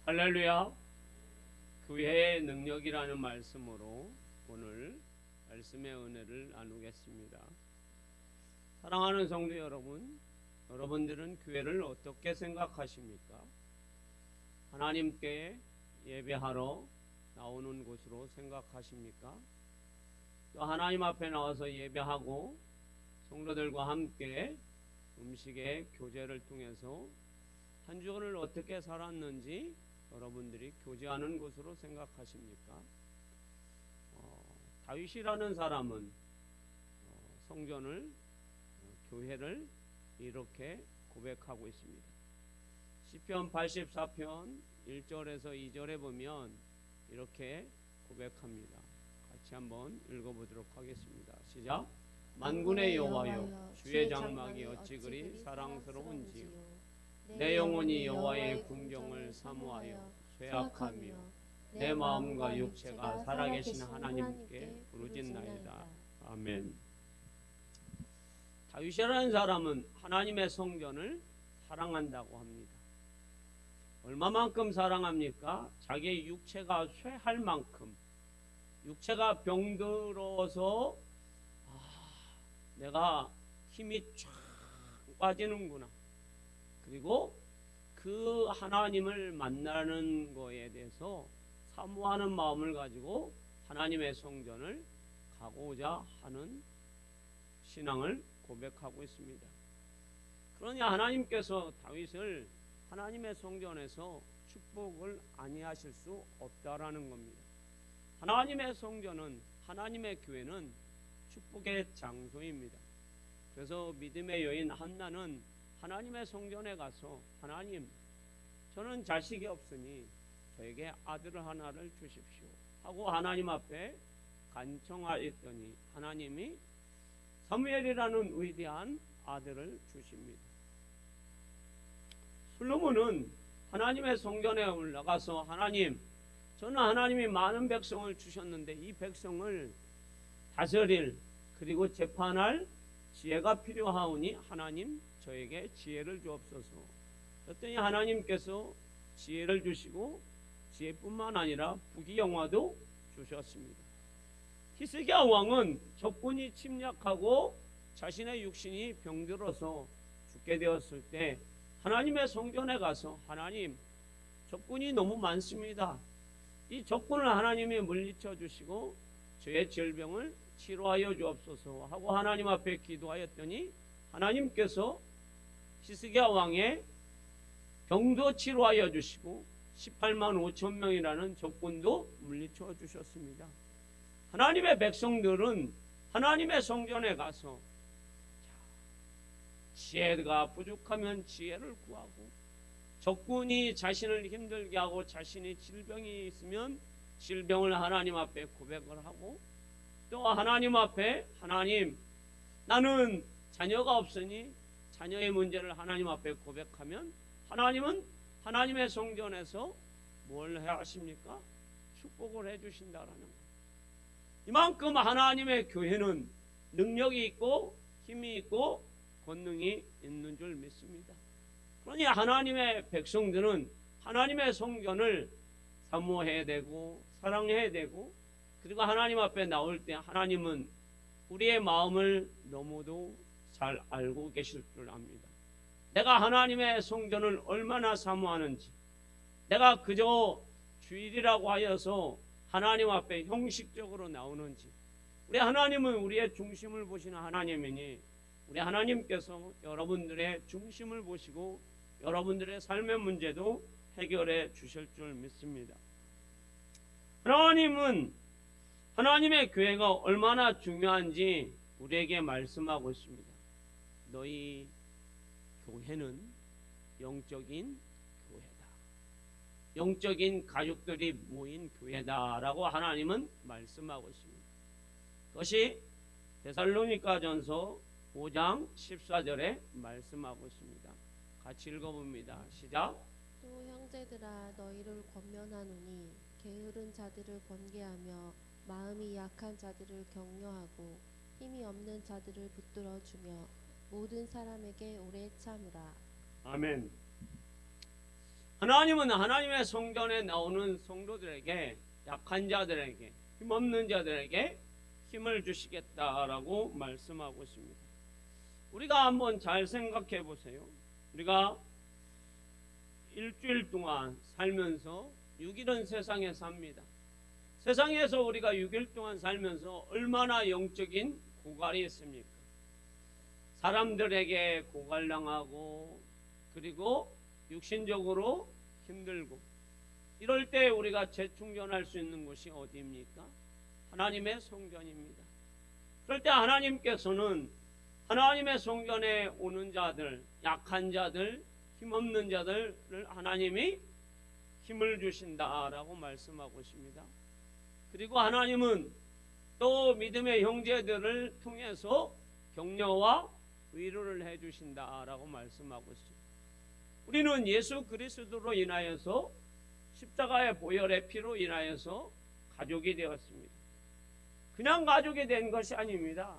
할렐루야. 교회의 능력이라는 말씀으로 오늘 말씀의 은혜를 나누겠습니다. 사랑하는 성도 여러분, 여러분들은 교회를 어떻게 생각하십니까? 하나님께 예배하러 나오는 곳으로 생각하십니까? 또 하나님 앞에 나와서 예배하고 성도들과 함께 음식의 교제를 통해서 한 주간을 어떻게 살았는지 여러분들이 교제하는 곳으로 생각하십니까? 다윗이라는 사람은 성전을 교회를 이렇게 고백하고 있습니다. 시편 84편 1절에서 2절에 보면 이렇게 고백합니다. 같이 한번 읽어보도록 하겠습니다. 시작. 만군의 여호와여, 주의 장막이 어찌 그리 사랑스러운지요. 내 영혼이 여호와의 궁경을 사모하여 쇠약하며 내 마음과 육체가 살아계신 하나님께 부르짖나이다. 아멘. 다윗이라는 사람은 하나님의 성전을 사랑한다고 합니다. 얼마만큼 사랑합니까? 자기의 육체가 쇠할 만큼, 육체가 병들어서 내가 힘이 쫙 빠지는구나. 그리고 그 하나님을 만나는 거에 대해서 사모하는 마음을 가지고 하나님의 성전을 가고자 하는 신앙을 고백하고 있습니다. 그러니 하나님께서 다윗을 하나님의 성전에서 축복을 아니하실 수 없다라는 겁니다. 하나님의 성전은, 하나님의 교회는 축복의 장소입니다. 그래서 믿음의 여인 한나는 하나님의 성전에 가서 하나님, 저는 자식이 없으니 저에게 아들 하나를 주십시오 하고 하나님 앞에 간청하였더니 하나님이 사무엘이라는 위대한 아들을 주십니다. 솔로몬은 하나님의 성전에 올라가서 하나님, 저는 하나님이 많은 백성을 주셨는데 이 백성을 다스릴 그리고 재판할 지혜가 필요하오니 하나님 저에게 지혜를 주옵소서. 그랬더니 하나님께서 지혜를 주시고 지혜뿐만 아니라 부귀영화도 주셨습니다. 히스기야 왕은 적군이 침략하고 자신의 육신이 병들어서 죽게 되었을 때 하나님의 성전에 가서 하나님, 적군이 너무 많습니다. 이 적군을 하나님이 물리쳐 주시고 저의 질병을 치료하여 주옵소서 하고 하나님 앞에 기도하였더니 하나님께서 히스기야 왕의 병도 치료하여 주시고 18만 5천 명이라는 적군도 물리쳐 주셨습니다. 하나님의 백성들은 하나님의 성전에 가서 지혜가 부족하면 지혜를 구하고, 적군이 자신을 힘들게 하고 자신이 질병이 있으면 질병을 하나님 앞에 고백을 하고, 또 하나님 앞에 하나님, 나는 자녀가 없으니 자녀의 문제를 하나님 앞에 고백하면 하나님은 하나님의 성전에서 뭘 해야 하십니까? 축복을 해주신다라는 것. 이만큼 하나님의 교회는 능력이 있고 힘이 있고 권능이 있는 줄 믿습니다. 그러니 하나님의 백성들은 하나님의 성전을 사모해야 되고 사랑해야 되고, 그리고 하나님 앞에 나올 때 하나님은 우리의 마음을 너무도 잘 알고 계실 줄 압니다. 내가 하나님의 성전을 얼마나 사모하는지, 내가 그저 주일이라고 하여서 하나님 앞에 형식적으로 나오는지, 우리 하나님은 우리의 중심을 보시는 하나님이니 우리 하나님께서 여러분들의 중심을 보시고 여러분들의 삶의 문제도 해결해 주실 줄 믿습니다. 하나님은 하나님의 교회가 얼마나 중요한지 우리에게 말씀하고 있습니다. 너희 교회는 영적인 교회다. 영적인 가족들이 모인 교회다라고 하나님은 말씀하고 있습니다. 그것이 데살로니가전서 5장 14절에 말씀하고 있습니다. 같이 읽어봅니다. 시작. 또 형제들아, 너희를 권면하노니 게으른 자들을 권계하며 마음이 약한 자들을 격려하고 힘이 없는 자들을 붙들어 주며 모든 사람에게 오래 참으라. 아멘. 하나님은 하나님의 성전에 나오는 성도들에게, 약한 자들에게, 힘없는 자들에게 힘을 주시겠다라고 말씀하고 있습니다. 우리가 한번 잘 생각해 보세요. 우리가 일주일 동안 살면서 6일은 세상에 삽니다. 세상에서 우리가 6일 동안 살면서 얼마나 영적인 고갈이 있습니까? 사람들에게 고갈당하고, 그리고 육신적으로 힘들고, 이럴 때 우리가 재충전할 수 있는 곳이 어디입니까? 하나님의 성전입니다. 그럴 때 하나님께서는 하나님의 성전에 오는 자들, 약한 자들, 힘없는 자들을 하나님이 힘을 주신다라고 말씀하고 있습니다. 그리고 하나님은 또 믿음의 형제들을 통해서 격려와 위로를 해주신다라고 말씀하고 있습니다. 우리는 예수 그리스도로 인하여서, 십자가의 보혈의 피로 인하여서 가족이 되었습니다. 그냥 가족이 된 것이 아닙니다.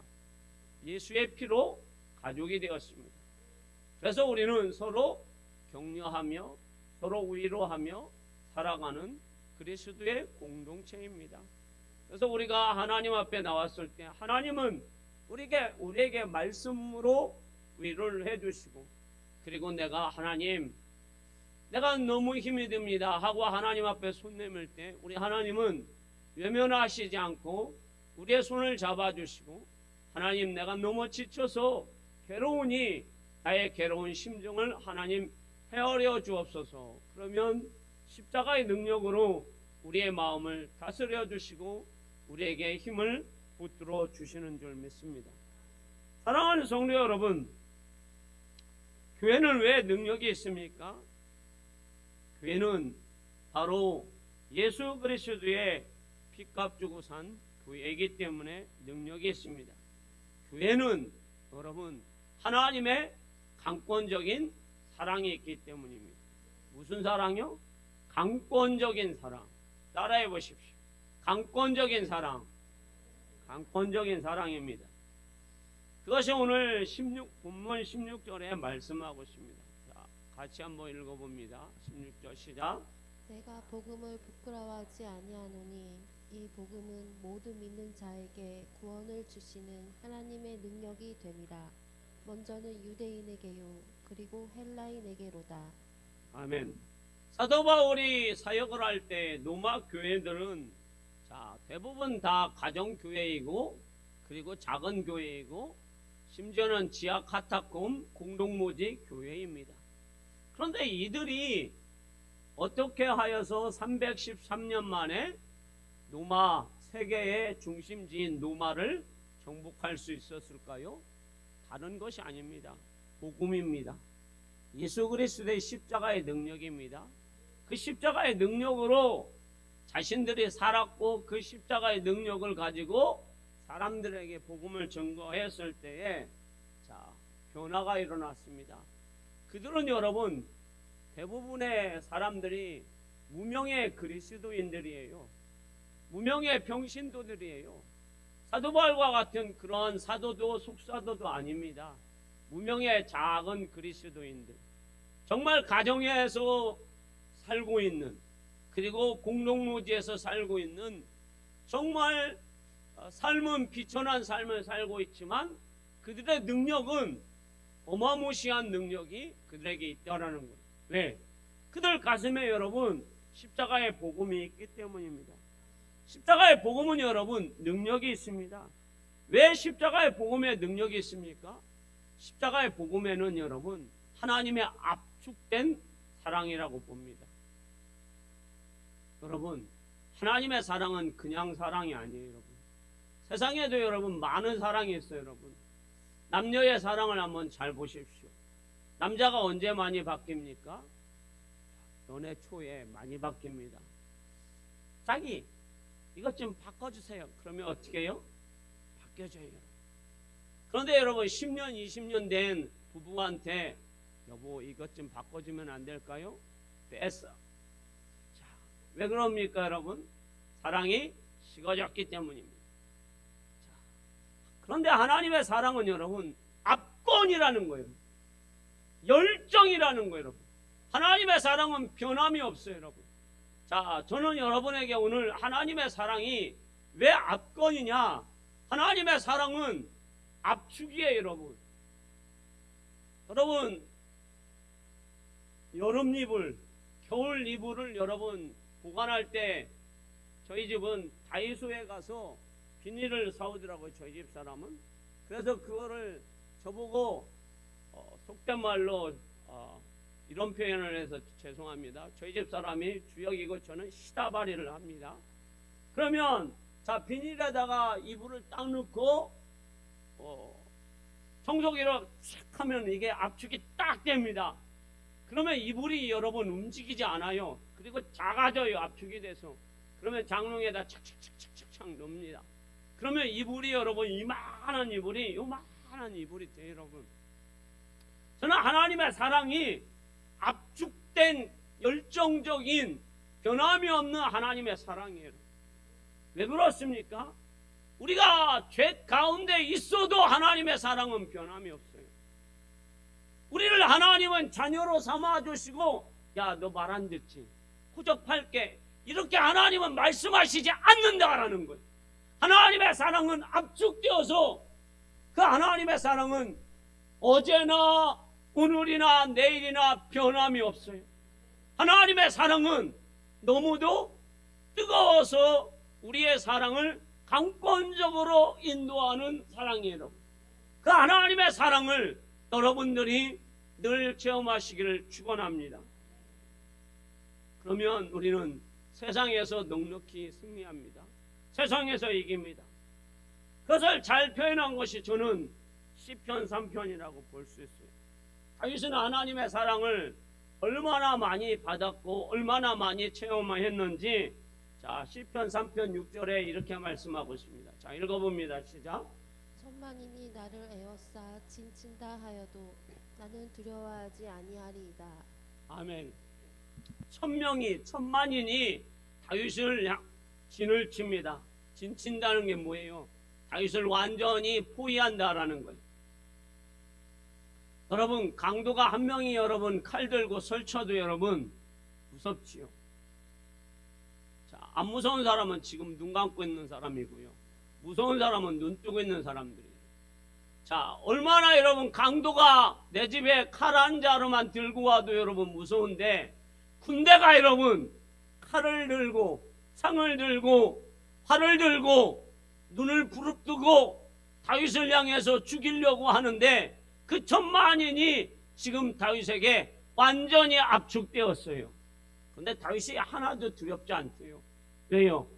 예수의 피로 가족이 되었습니다. 그래서 우리는 서로 격려하며 서로 위로하며 살아가는 그리스도의 공동체입니다. 그래서 우리가 하나님 앞에 나왔을 때 하나님은 우리에게 말씀으로 위로를 해주시고, 그리고 하나님, 내가 너무 힘이 듭니다 하고 하나님 앞에 손 내밀 때 우리 하나님은 외면하시지 않고 우리의 손을 잡아주시고, 하나님, 내가 너무 지쳐서 괴로우니 나의 괴로운 심정을 하나님 헤아려 주옵소서. 그러면 십자가의 능력으로 우리의 마음을 다스려 주시고 우리에게 힘을 붙들어 주시는 줄 믿습니다. 사랑하는 성도 여러분, 교회는 왜 능력이 있습니까? 교회는 바로 예수 그리스도의 피값 주고 산 교회이기 때문에 능력이 있습니다. 교회는 여러분 하나님의 강권적인 사랑이 있기 때문입니다. 무슨 사랑이요? 강권적인 사랑. 따라해 보십시오. 강권적인 사랑. 강권적인 사랑입니다. 그것이 오늘 본문 16절에 말씀하고 있습니다. 자, 같이 한번 읽어봅니다. 16절 시작. 내가 복음을 부끄러워하지 아니하노니 이 복음은 모두 믿는 자에게 구원을 주시는 하나님의 능력이 됨이라. 먼저는 유대인에게요 그리고 헬라인에게로다. 아멘. 사도 바울이 사역을 할 때 로마 교회들은 대부분 다 가정교회이고, 그리고 작은 교회이고, 심지어는 지하 카타콤 공동모지 교회입니다. 그런데 이들이 어떻게 하여서 313년 만에 세계의 중심지인 로마를 정복할 수 있었을까요? 다른 것이 아닙니다. 복음입니다. 예수 그리스도의 십자가의 능력입니다. 그 십자가의 능력으로 자신들이 살았고, 그 십자가의 능력을 가지고 사람들에게 복음을 증거했을 때에 변화가 일어났습니다. 그들은 여러분 대부분의 사람들이 무명의 그리스도인들이에요. 무명의 평신도들이에요. 사도 바울과 같은 그런 사도도 속사도도 아닙니다. 무명의 작은 그리스도인들, 정말 가정에서 살고 있는, 그리고 공동모지에서 살고 있는, 정말 삶은 비천한 삶을 살고 있지만 그들의 능력은 어마무시한 능력이 그들에게 있다라는 거예요. 왜? 그들 가슴에 여러분 십자가의 복음이 있기 때문입니다. 십자가의 복음은 여러분 능력이 있습니다. 왜 십자가의 복음에 능력이 있습니까? 십자가의 복음에는 여러분 하나님의 압축된 사랑이라고 봅니다. 여러분, 하나님의 사랑은 그냥 사랑이 아니에요. 여러분, 세상에도 여러분 많은 사랑이 있어요. 여러분, 남녀의 사랑을 한번 잘 보십시오. 남자가 언제 많이 바뀝니까? 연애 초에 많이 바뀝니다. 자기 이것 좀 바꿔주세요. 그러면 어떻게 해요? 바뀌어져요. 그런데 여러분 10년 20년 된 부부한테 여보 이것 좀 바꿔주면 안 될까요? 됐어. 자, 왜 그럽니까 여러분? 사랑이 식어졌기 때문입니다. 자, 그런데 하나님의 사랑은 여러분 압권이라는 거예요. 열정이라는 거예요. 여러분. 하나님의 사랑은 변함이 없어요, 여러분. 자, 저는 여러분에게 오늘 하나님의 사랑이 왜 압권이냐? 하나님의 사랑은 압축이에요, 여러분. 여러분, 여름 이불, 겨울 이불을 여러분 보관할 때 저희 집은 다이소에 가서 비닐을 사오더라고요, 저희 집 사람은. 그래서 그거를 저보고 속된 말로 이런 표현을 해서 죄송합니다. 저희 집 사람이 주역이고 저는 시다바리를 합니다. 그러면 자, 비닐에다가 이불을 딱 넣고 청소기로 촥 하면 이게 압축이 딱 됩니다. 그러면 이불이 여러분 움직이지 않아요. 그리고 작아져요, 압축이 돼서. 그러면 장롱에다 착착착착착 넣습니다. 그러면 이불이 여러분 이만한 이불이 요만한 이불이 돼요, 여러분. 저는 하나님의 사랑이 압축된 열정적인 변함이 없는 하나님의 사랑이에요. 왜 그렇습니까? 우리가 죄 가운데 있어도 하나님의 사랑은 변함이 없어요. 우리를 하나님은 자녀로 삼아주시고, 야, 너 말 안 듣지? 호접할게. 이렇게 하나님은 말씀하시지 않는다라는 거예요. 하나님의 사랑은 압축되어서 그 하나님의 사랑은 어제나 오늘이나 내일이나 변함이 없어요. 하나님의 사랑은 너무도 뜨거워서 우리의 사랑을 강권적으로 인도하는 사랑이에요. 그 하나님의 사랑을 여러분들이 늘 체험하시기를 축원합니다. 그러면 우리는 세상에서 넉넉히 승리합니다. 세상에서 이깁니다. 그것을 잘 표현한 것이 저는 시편 3편이라고 볼 수 있어요. 다윗은 하나님의 사랑을 얼마나 많이 받았고 얼마나 많이 체험했는지, 자, 시편 3편 6절에 이렇게 말씀하고 있습니다. 자, 읽어봅니다. 시작. 천만인이 나를 에워싸 진친다 하여도 나는 두려워하지 아니하리이다. 아멘. 천만인이 다윗을 진을 칩니다. 진친다는 게 뭐예요? 다윗을 완전히 포위한다라는 거예요. 여러분, 강도가 한 명이 여러분 칼 들고 설쳐도 여러분 무섭지요. 자, 안 무서운 사람은 지금 눈 감고 있는 사람이고요. 무서운 사람은 눈 뜨고 있는 사람들이에요. 자, 얼마나 여러분 강도가 내 집에 칼 한 자루만 들고 와도 여러분 무서운데, 군대가 여러분 칼을 들고 창을 들고 활을 들고 눈을 부릅뜨고 다윗을 향해서 죽이려고 하는데, 그 천만인이 지금 다윗에게 완전히 압축되었어요. 그런데 다윗이 하나도 두렵지 않대요. 왜요?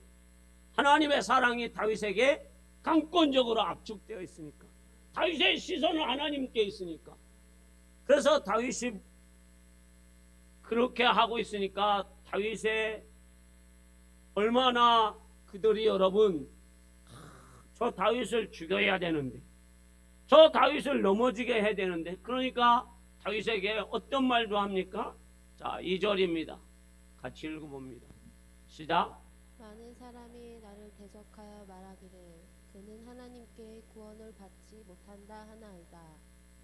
하나님의 사랑이 다윗에게 강권적으로 압축되어 있으니까. 다윗의 시선은 하나님께 있으니까. 그래서 다윗이 그렇게 하고 있으니까 다윗의 얼마나 그들이 여러분, 저 다윗을 죽여야 되는데, 저 다윗을 넘어지게 해야 되는데, 그러니까 다윗에게 어떤 말도 합니까? 자, 2절입니다. 같이 읽어봅니다. 시작. 많은 사람이 나를 대적하여 말하기를 그는 하나님께 구원을 받지 못한다 하나이다.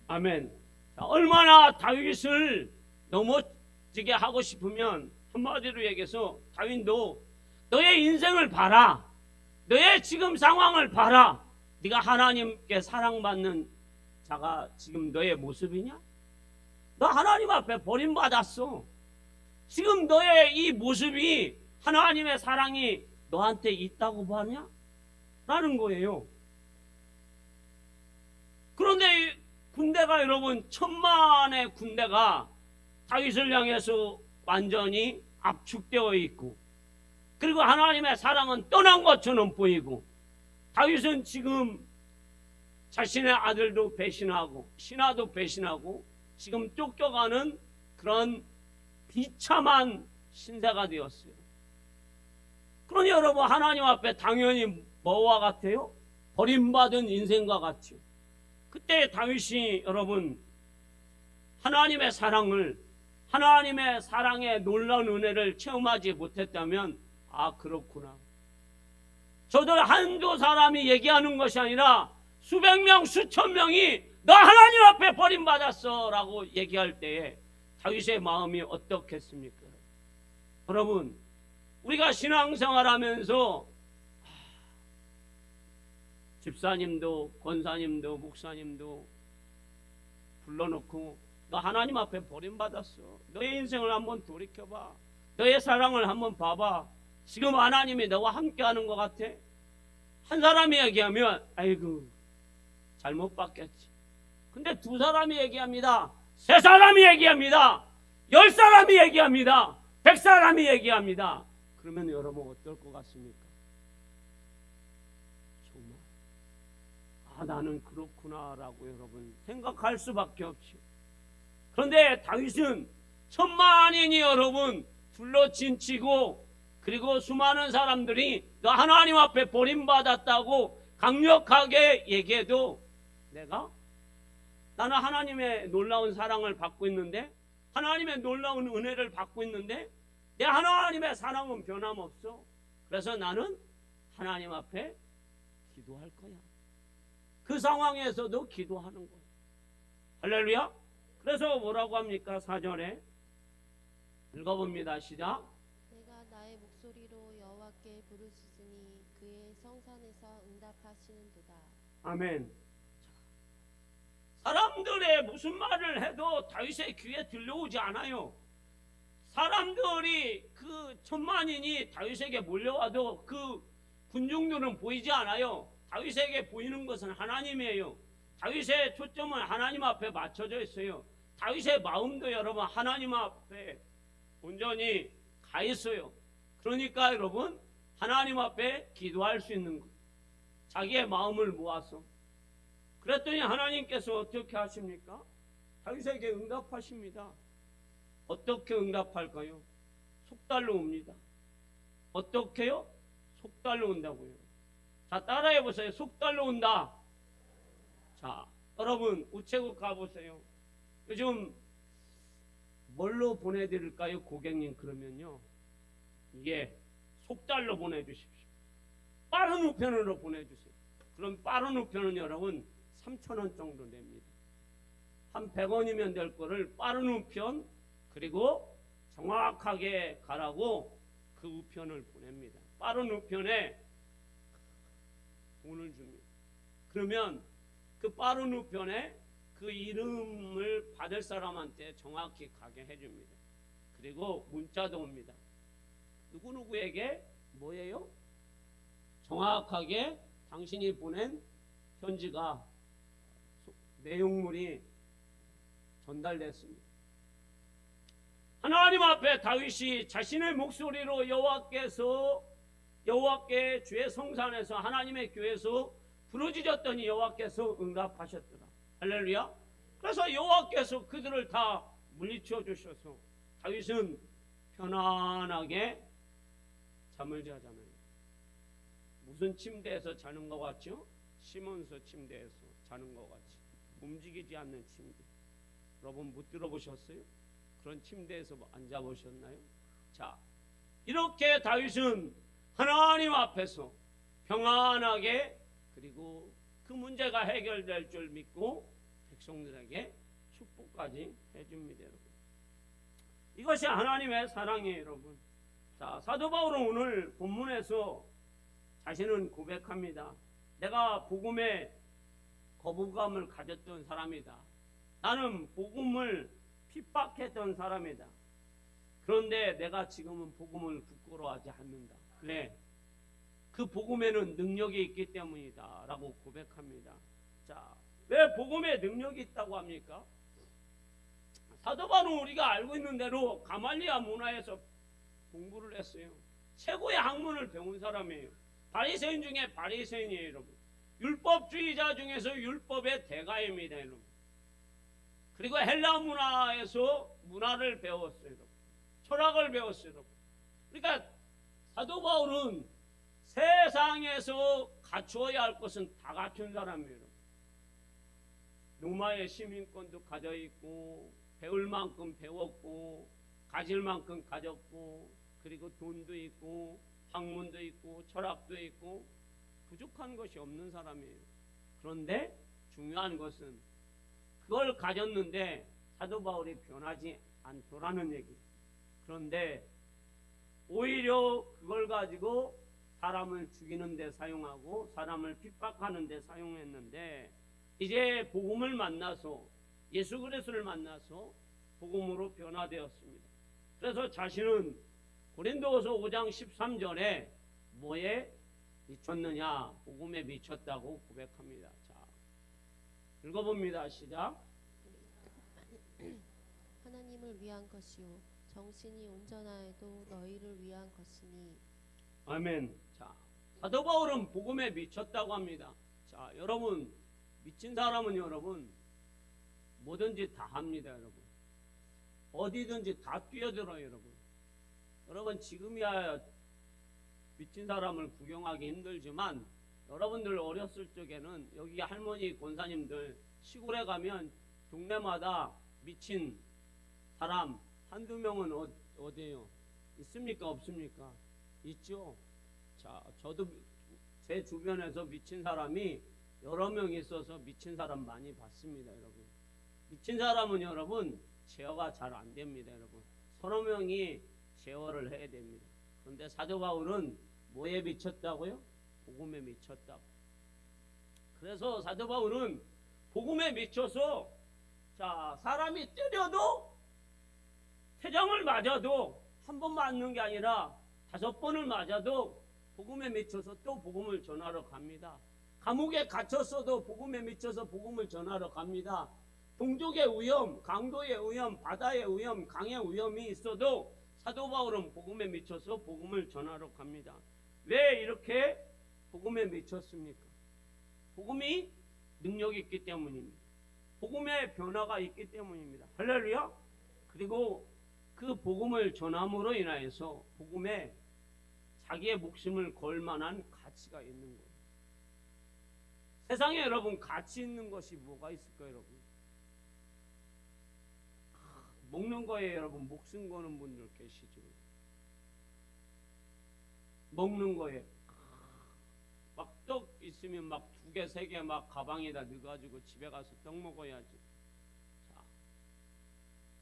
아멘. 자, 얼마나 다윗을 넘어지게 하고 싶으면 한마디로 얘기해서, 다윗도 너의 인생을 봐라. 너의 지금 상황을 봐라. 네가 하나님께 사랑받는 자가 지금 너의 모습이냐? 너 하나님 앞에 버림받았어. 지금 너의 이 모습이 하나님의 사랑이 너한테 있다고 봐냐? 라는 거예요. 그런데 군대가 여러분, 천만의 군대가 다윗을 향해서 완전히 압축되어 있고, 그리고 하나님의 사랑은 떠난 것처럼 보이고, 다윗은 지금 자신의 아들도 배신하고 신하도 배신하고 지금 쫓겨가는 그런 비참한 신세가 되었어요. 그러니 여러분, 하나님 앞에 당연히 뭐와 같아요? 버림받은 인생과 같죠. 그때 다윗이 여러분 하나님의 사랑을, 하나님의 사랑의 놀라운 은혜를 체험하지 못했다면, 아, 그렇구나. 저도 한두 사람이 얘기하는 것이 아니라 수백 명, 수천 명이 너 하나님 앞에 버림받았어 라고 얘기할 때에 다윗의 마음이 어떻겠습니까? 여러분, 우리가 신앙생활하면서 집사님도 권사님도 목사님도 불러놓고 너 하나님 앞에 버림받았어. 너의 인생을 한번 돌이켜봐. 너의 사랑을 한번 봐봐. 지금 하나님이 너와 함께하는 것 같아? 한 사람이 얘기하면 아이고 잘못 봤겠지. 근데 두 사람이 얘기합니다. 세 사람이 얘기합니다. 10사람이 얘기합니다. 100사람이 얘기합니다. 그러면 여러분 어떨 것 같습니까? 정말 나는 그렇구나라고 여러분 생각할 수밖에 없죠. 그런데 다윗은 천만인이 여러분 둘러친치고 그리고 수많은 사람들이 너 하나님 앞에 버림받았다고 강력하게 얘기해도 나는 하나님의 놀라운 사랑을 받고 있는데 하나님의 놀라운 은혜를 받고 있는데 내 하나님의 사랑은 변함없어. 그래서 나는 하나님 앞에 기도할 거야. 그 상황에서도 기도하는 거야. 할렐루야. 그래서 뭐라고 합니까? 4절에 읽어봅니다. 시작. 내가 나의 목소리로 여호와께 부르짖으니 그의 성산에서 응답하시는도다. 아멘. 사람들의 무슨 말을 해도 다윗의 귀에 들려오지 않아요. 사람들이 그 천만인이 다윗에게 몰려와도 그 군중들은 보이지 않아요. 다윗에게 보이는 것은 하나님이에요. 다윗의 초점은 하나님 앞에 맞춰져 있어요. 다윗의 마음도 여러분 하나님 앞에 온전히 가 있어요. 그러니까 여러분 하나님 앞에 기도할 수 있는 것. 자기의 마음을 모아서. 그랬더니 하나님께서 어떻게 하십니까? 다윗에게 응답하십니다. 어떻게 응답할까요? 속달로 옵니다. 어떻게요? 속달로 온다고요. 자, 따라해 보세요. 속달로 온다. 자, 여러분 우체국 가보세요. 요즘 뭘로 보내드릴까요? 고객님 그러면요. 예, 속달로 보내주십시오. 빠른 우편으로 보내주세요. 그럼 빠른 우편은 여러분 3,000원 정도 냅니다. 한 100원이면 될 거를 빠른 우편 그리고 정확하게 가라고 그 우편을 보냅니다. 빠른 우편에 돈을 줍니다. 그러면 그 빠른 우편에 그 이름을 받을 사람한테 정확히 가게 해줍니다. 그리고 문자도 옵니다. 누구누구에게 뭐예요? 정확하게 당신이 보낸 편지가 내용물이 전달됐습니다. 하나님 앞에 다윗이 자신의 목소리로 여호와께 주의 성산에서 하나님의 교회에서 부르짖었더니 여호와께서 응답하셨더라. 할렐루야. 그래서 여호와께서 그들을 다 물리쳐 주셔서 다윗은 편안하게 잠을 자잖아요. 무슨 침대에서 자는 것 같죠? 쉬면서 침대에서 자는 것 같이 움직이지 않는 침대. 여러분 못 들어보셨어요? 그런 침대에서 앉아보셨나요? 자, 이렇게 다윗은 하나님 앞에서 평안하게 그리고 그 문제가 해결될 줄 믿고 백성들에게 축복까지 해줍니다. 여러분. 이것이 하나님의 사랑이에요. 여러분. 자, 사도 바울은 오늘 본문에서 자신은 고백합니다. 내가 복음에 거부감을 가졌던 사람이다. 나는 복음을 핍박했던 사람이다. 그런데 내가 지금은 복음을 부끄러워하지 않는다. 왜? 그 복음에는 능력이 있기 때문이다 라고 고백합니다. 자, 왜 복음에 능력이 있다고 합니까? 사도 바울은 우리가 알고 있는 대로 가말리아 문화에서 공부를 했어요. 최고의 학문을 배운 사람이에요. 바리새인 중에 바리새인이에요. 여러분. 율법주의자 중에서 율법의 대가입니다. 여러분. 그리고 헬라 문화에서 문화를 배웠어요. 여러분. 철학을 배웠어요. 여러분. 그러니까 사도 바울은 세상에서 갖추어야 할 것은 다 갖춘 사람이에요. 로마의 시민권도 가져 있고 배울 만큼 배웠고 가질 만큼 가졌고 그리고 돈도 있고 학문도 있고 철학도 있고 부족한 것이 없는 사람이에요. 그런데 중요한 것은 그걸 가졌는데 사도 바울이 변하지 않더라는 얘기. 그런데 오히려 그걸 가지고 사람을 죽이는 데 사용하고 사람을 핍박하는 데 사용했는데, 이제 복음을 만나서 예수 그리스도를 만나서 복음으로 변화되었습니다. 그래서 자신은 고린도후서 5장 13절에 뭐에 미쳤느냐? 복음에 미쳤다고 고백합니다. 자, 읽어봅니다. 시작. 하나님을 위한 것이요 정신이 온전하여도 너희를 위한 것이니. 아멘. 자, 사도 바울은 복음에 미쳤다고 합니다. 자, 여러분, 미친 사람은 여러분 뭐든지 다 합니다. 여러분 어디든지 다 뛰어들어요. 여러분 지금이야 미친 사람을 구경하기 힘들지만, 여러분들 어렸을 적에는 여기 할머니 권사님들 시골에 가면 동네마다 미친 사람 한두 명은 어디에요? 있습니까? 없습니까? 있죠. 자, 저도 제 주변에서 미친 사람이 여러 명 있어서 미친 사람 많이 봤습니다. 여러분 미친 사람은 여러분 제어가 잘 안 됩니다. 여러분 서너 명이 제어를 해야 됩니다. 그런데 사도 바울은 뭐에 미쳤다고요? 복음에 미쳤다고. 그래서 사도 바울은 복음에 미쳐서, 자, 사람이 때려도 태장을 맞아도 한 번 맞는 게 아니라 5번을 맞아도 복음에 미쳐서 또 복음을 전하러 갑니다. 감옥에 갇혔어도 복음에 미쳐서 복음을 전하러 갑니다. 동족의 위험, 강도의 위험, 바다의 위험, 강의 위험이 있어도 사도 바울은 복음에 미쳐서 복음을 전하러 갑니다. 왜 이렇게 복음에 미쳤습니까? 복음이 능력이 있기 때문입니다. 복음의 변화가 있기 때문입니다. 할렐루야. 그리고 그 복음을 전함으로 인하여서 복음에 자기의 목숨을 걸 만한 가치가 있는 거예요. 세상에 여러분 가치 있는 것이 뭐가 있을까요? 여러분 먹는 거에 여러분 목숨 거는 분들 계시죠. 먹는 거에 막 떡 있으면 막 2개 3개 막 가방에다 넣어가지고 집에 가서 떡 먹어야지. 자,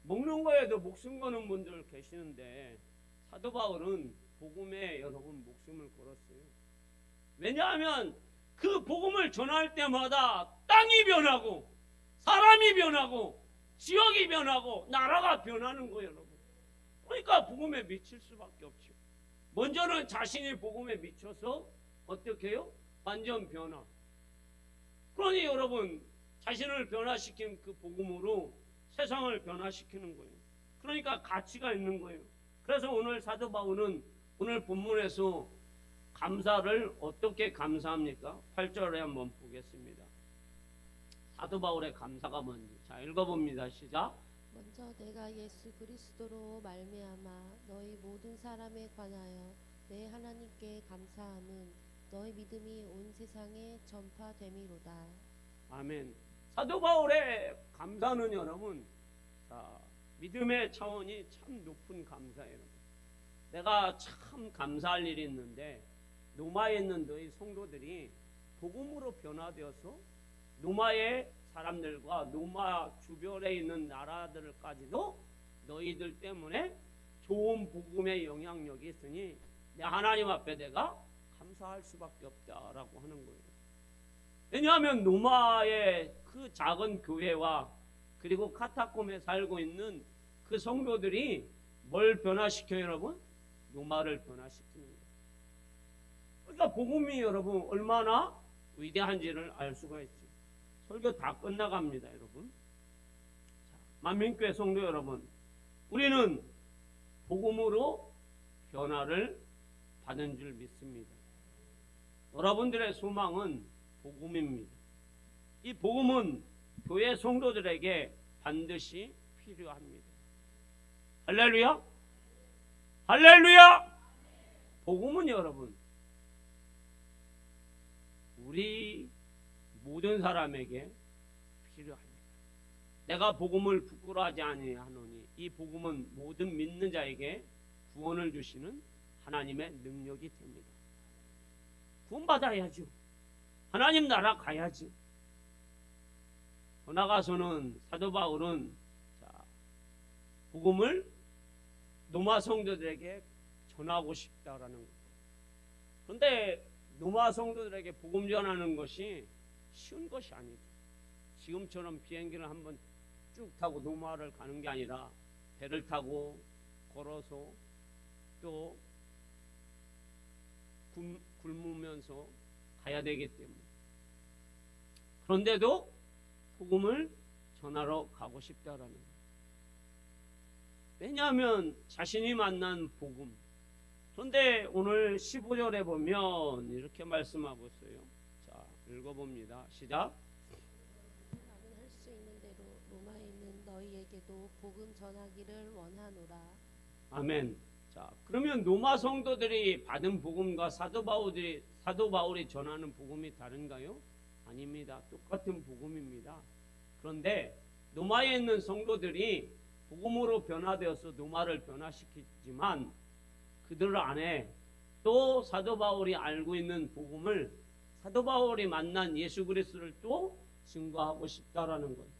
먹는 거에도 목숨 거는 분들 계시는데 사도 바울은 복음에 여러분 목숨을 걸었어요. 왜냐하면 그 복음을 전할 때마다 땅이 변하고 사람이 변하고 지역이 변하고 나라가 변하는 거예요. 여러분 그러니까 복음에 미칠 수밖에 없죠. 먼저는 자신이 복음에 미쳐서 어떻게 해요? 완전 변화. 그러니 여러분 자신을 변화시킨 그 복음으로 세상을 변화시키는 거예요. 그러니까 가치가 있는 거예요. 그래서 오늘 사도 바울은 오늘 본문에서 감사를 어떻게 감사합니까? 8절에 한번 보겠습니다. 사도 바울의 감사가 뭔지. 자, 읽어봅니다. 시작. 먼저 내가 예수 그리스도로 말미암아 너희 모든 사람에 관하여 내 하나님께 감사함은 너희 믿음이 온 세상에 전파됨이로다. 아멘. 사도 바울의 감사는 여러분, 자, 믿음의 차원이 참 높은 감사예요. 내가 참 감사할 일이 있는데 로마에 있는 너희 성도들이 복음으로 변화되어서 로마의 사람들과 로마 주변에 있는 나라들까지도 너희들 때문에 좋은 복음의 영향력이 있으니 내 하나님 앞에 내가 감사할 수밖에 없다라고 하는 거예요. 왜냐하면 로마의 그 작은 교회와 그리고 카타콤에 살고 있는 그 성도들이 뭘 변화시켜요, 여러분? 로마를 변화시키는 거예요. 그러니까 복음이 여러분 얼마나 위대한지를 알 수가 있죠. 설교 다 끝나갑니다, 여러분. 자, 만민교회 성도 여러분, 우리는 복음으로 변화를 받은 줄 믿습니다. 여러분들의 소망은 복음입니다. 이 복음은 교회 성도들에게 반드시 필요합니다. 할렐루야! 할렐루야! 복음은 여러분 우리 모든 사람에게 필요합니다. 내가 복음을 부끄러워하지 아니하노니 이 복음은 모든 믿는 자에게 구원을 주시는 하나님의 능력이 됩니다. 구원받아야죠. 하나님 나라 가야지. 더 나가서는 사도 바울은 복음을 노마 성도들에게 전하고 싶다라는 거예요. 그런데 노마 성도들에게 복음 전하는 것이 쉬운 것이 아니죠. 지금처럼 비행기를 한번 쭉 타고 노마를 가는 게 아니라 배를 타고 걸어서 또 굶으면서 가야 되기 때문에, 그런데도 복음을 전하러 가고 싶다라는 거예요. 왜냐하면 자신이 만난 복음. 그런데 오늘 15절에 보면 이렇게 말씀하고 있어요. 자, 읽어봅니다. 시작. 나는 할 수 있는 대로 로마에 있는 너희에게도 복음 전하기를 원하노라. 아멘. 자, 그러면 로마 성도들이 받은 복음과 사도 바울이 전하는 복음이 다른가요? 아닙니다. 똑같은 복음입니다. 그런데 로마에 있는 성도들이 복음으로 변화되어서 로마를 변화시키지만 그들 안에 또 사도 바울이 알고 있는 복음을, 사도 바울이 만난 예수 그리스도를 또 증거하고 싶다라는 거예요.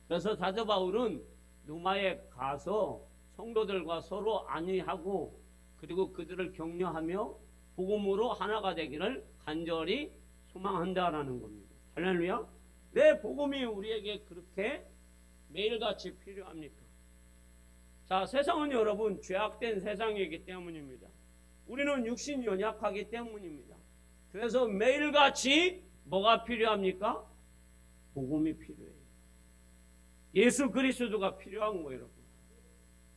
그래서 사도 바울은 로마에 가서 성도들과 서로 안위하고 그리고 그들을 격려하며 복음으로 하나가 되기를 간절히 소망한다라는 겁니다. 할렐루야. 왜 복음이 우리에게 그렇게 매일같이 필요합니까? 자, 세상은 여러분 죄악된 세상이기 때문입니다. 우리는 육신이 연약하기 때문입니다. 그래서 매일같이 뭐가 필요합니까? 복음이 필요해요. 예수 그리스도가 필요한 거예요, 여러분.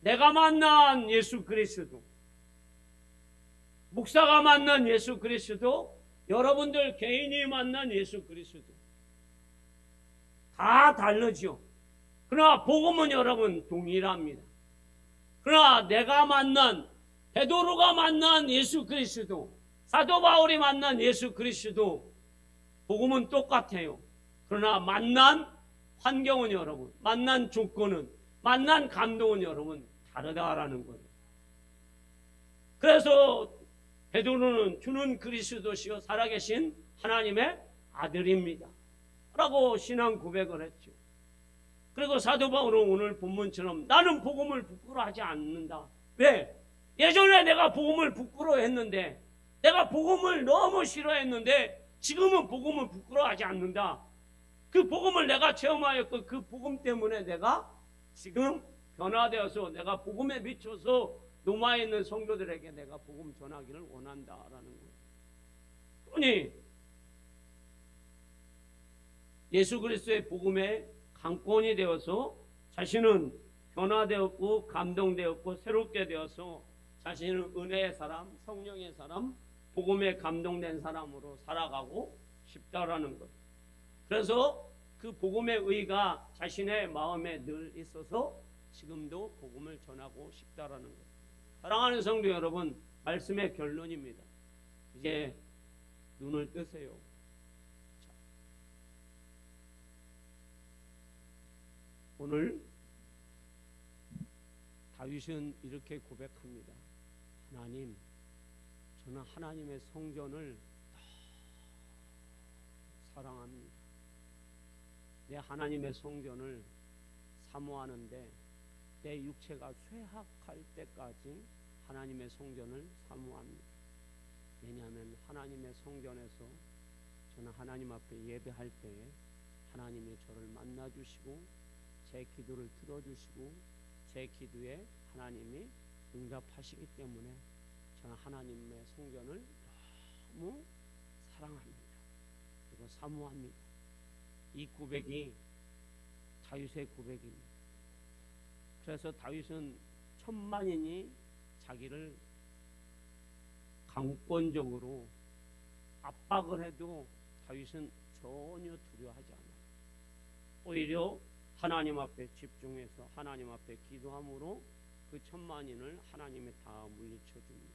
내가 만난 예수 그리스도, 목사가 만난 예수 그리스도, 여러분들 개인이 만난 예수 그리스도 다 다르죠. 그러나 복음은 여러분 동일합니다. 그러나 내가 만난, 베드로가 만난 예수 그리스도, 사도 바울이 만난 예수 그리스도, 복음은 똑같아요. 그러나 만난 환경은 여러분, 만난 조건은, 만난 감동은 여러분 다르다라는 거예요. 그래서 베드로는 주는 그리스도시요 살아계신 하나님의 아들입니다 라고 신앙 고백을 했죠. 그리고 사도 바울은 오늘 본문처럼 나는 복음을 부끄러워하지 않는다. 왜? 예전에 내가 복음을 부끄러워했는데, 내가 복음을 너무 싫어했는데 지금은 복음을 부끄러워하지 않는다. 그 복음을 내가 체험하였고 그 복음 때문에 내가 지금 변화되어서 내가 복음에 미쳐서 로마에 있는 성도들에게 내가 복음 전하기를 원한다라는 거예요. 그러니 예수 그리스도의 복음에 강권이 되어서 자신은 변화되었고 감동되었고 새롭게 되어서 자신은 은혜의 사람, 성령의 사람, 복음에 감동된 사람으로 살아가고 싶다라는 것. 그래서 그 복음의 의가 자신의 마음에 늘 있어서 지금도 복음을 전하고 싶다라는 것. 사랑하는 성도 여러분, 말씀의 결론입니다. 이제 눈을 뜨세요. 자, 오늘 다윗은 이렇게 고백합니다. 하나님, 저는 하나님의 성전을 사랑합니다. 내 하나님의 성전을 사모하는데 내 육체가 쇠학할 때까지 하나님의 성전을 사모합니다. 왜냐하면 하나님의 성전에서 저는 하나님 앞에 예배할 때에 하나님이 저를 만나주시고 제 기도를 들어주시고 제 기도에 하나님이 응답하시기 때문에 저는 하나님의 성전을 너무 사랑합니다. 그리고 사모합니다. 이 고백이 다윗의 고백입니다. 그래서 다윗은 천만인이 자기를 강권적으로 압박을 해도 다윗은 전혀 두려워하지 않아요. 오히려 하나님 앞에 집중해서 하나님 앞에 기도함으로 그 천만인을 하나님이 다 물리쳐 줍니다.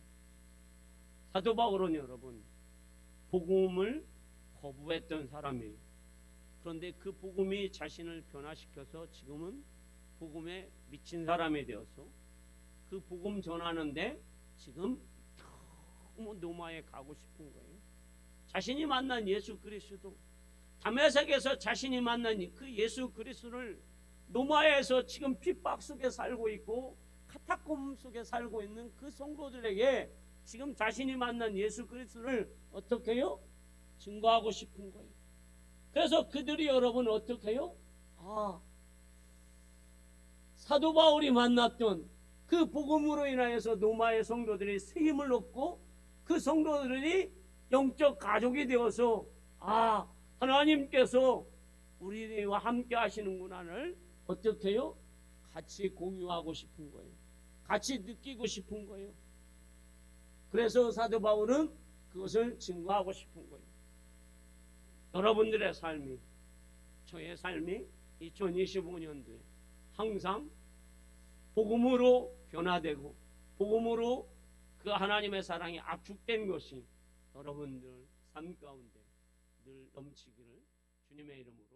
사도 바울은 여러분 복음을 거부했던 사람이에요. 그런데 그 복음이 자신을 변화시켜서 지금은 복음에 미친 사람이 되어서 그 복음 전하는데 지금 너무 로마에 가고 싶은 거예요. 자신이 만난 예수 그리스도, 다메섹에서 자신이 만난 그 예수 그리스도를 노마에서 지금 핍박 속에 살고 있고 카타콤 속에 살고 있는 그 성도들에게 지금 자신이 만난 예수 그리스도를 어떻게 해요? 증거하고 싶은 거예요. 그래서 그들이 여러분 어떻게 해요? 사도 바울이 만났던 그 복음으로 인하여서 노마의 성도들이 새 힘을 얻고 그 성도들이 영적 가족이 되어서 하나님께서 우리와 함께 하시는구나를 어떻게 해요? 같이 공유하고 싶은 거예요. 같이 느끼고 싶은 거예요. 그래서 사도 바울은 그것을 증거하고 싶은 거예요. 여러분들의 삶이, 저의 삶이 2025년도에 항상 복음으로 변화되고 복음으로 그 하나님의 사랑이 압축된 것이 여러분들 삶 가운데 늘 넘치기를 주님의 이름으로